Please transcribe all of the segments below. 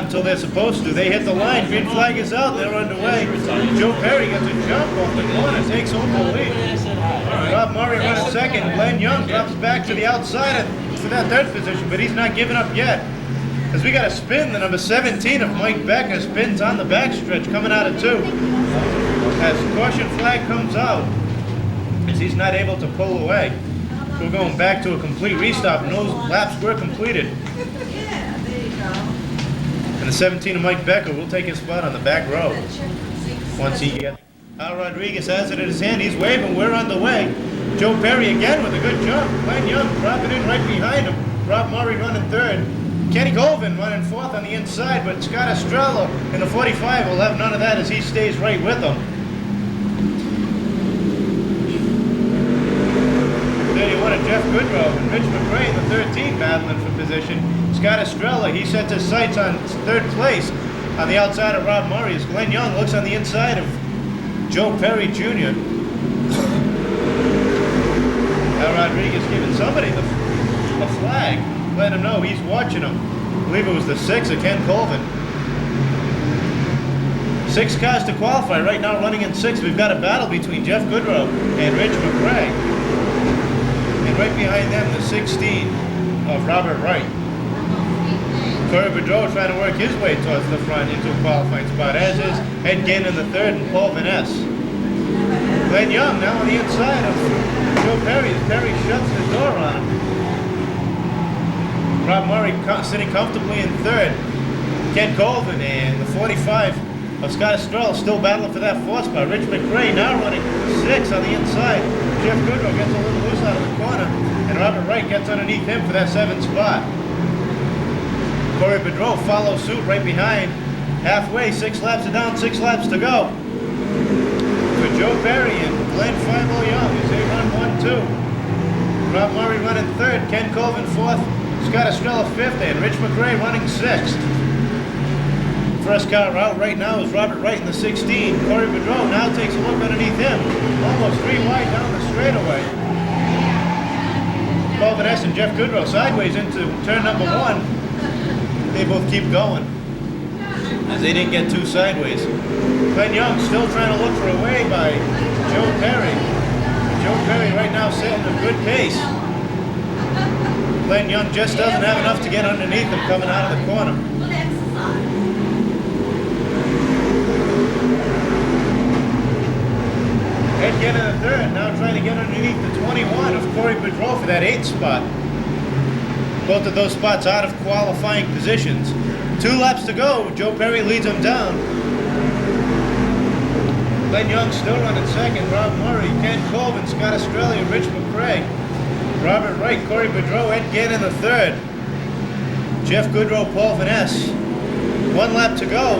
until they're supposed to. They hit the line. Green flag is out. They're underway. Joe Perry gets a jump off the corner. Takes home the lead. Rob Murray running second. Glenn Young drops back to the outside for that third position, but he's not giving up yet. As we got a spin, the number 17 of Mike Becker spins on the backstretch coming out of 2. As caution flag comes out, as he's not able to pull away. We're going back to a complete restart, and those laps were completed. Yeah, there you go. And the 17 of Mike Becker will take his spot on the back row. Once he gets Al Rodriguez has it in his hand, he's waving, we're on the way. Joe Perry again with a good jump. Glenn Young dropping in right behind him. Rob Murray running third. Kenny Colvin running fourth on the inside, but Scott Estrella in the 45 will have none of that as he stays right with them. 31 of Jeff Goodrow and Rich McRae in the 13 battling for position. Scott Estrella, he sets his sights on third place on the outside of Rob Murray as Glenn Young looks on the inside of Joe Perry Jr. Al Rodriguez giving somebody the flag, letting him know he's watching him. I believe it was the 6 of Ken Colvin. 6 cars to qualify. Right now running in 6. We've got a battle between Jeff Goodrow and Rich McRae. And right behind them, the 16 of Robert Wright. Corey Boudreau trying to work his way towards the front into a qualifying spot, as is Ed Ginn in the 3rd and Paul Van Ness. Glenn Young now on the inside of Joe Perry as Perry shuts the door on him. Rob Murray sitting comfortably in 3rd. Ken Colvin and the 45 of Scott Estrella still battling for that 4th spot. Rich McRae now running 6 on the inside. Jeff Goodrow gets a little loose out of the corner, and Robert Wright gets underneath him for that 7th spot. Corey Boudreau follows suit right behind. Halfway, 6 laps are down, 6 laps to go. For Joe Perry and Glenn Fibo Young as they run 1-2. Rob Murray running 3rd, Ken Colvin 4th, Scott Estrella 5th, and Rich McRae running 6th. First car out right now is Robert Wright in the 16. Corey Boudreau now takes a look underneath him. Almost 3 wide down the straightaway. Paul Van Ness and Jeff Goodrow sideways into turn number 1. They both keep going as they didn't get too sideways. Glenn Young still trying to look for a way by Joe Perry. Joe Perry right now setting a good pace. Glenn Young just doesn't have enough to get underneath him coming out of the corner. Ed Ginn in the 3rd, now trying to get underneath the 21 of Corey Boudreau for that 8th spot. Both of those spots out of qualifying positions. 2 laps to go. Joe Perry leads him down. Glenn Young still running 2nd. Rob Murray, Ken Colvin, Scott Estrella, Rich McRae, Robert Wright, Corey Boudreau, Ed Ginn in the 3rd. Jeff Goodrow, Paul Van Ness. 1 lap to go.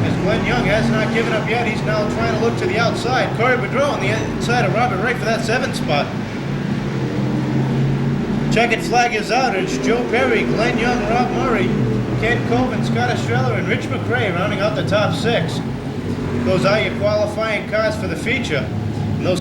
As Glenn Young has not given up yet, he's now trying to look to the outside. Corey Boudreau on the inside of Robert Wright for that 7th spot. Checkered flag is out. It's Joe Perry, Glenn Young, Rob Murray, Ken Colvin, Scott Estrella, and Rich McRae rounding out the top 6. Those are your qualifying cars for the feature. And those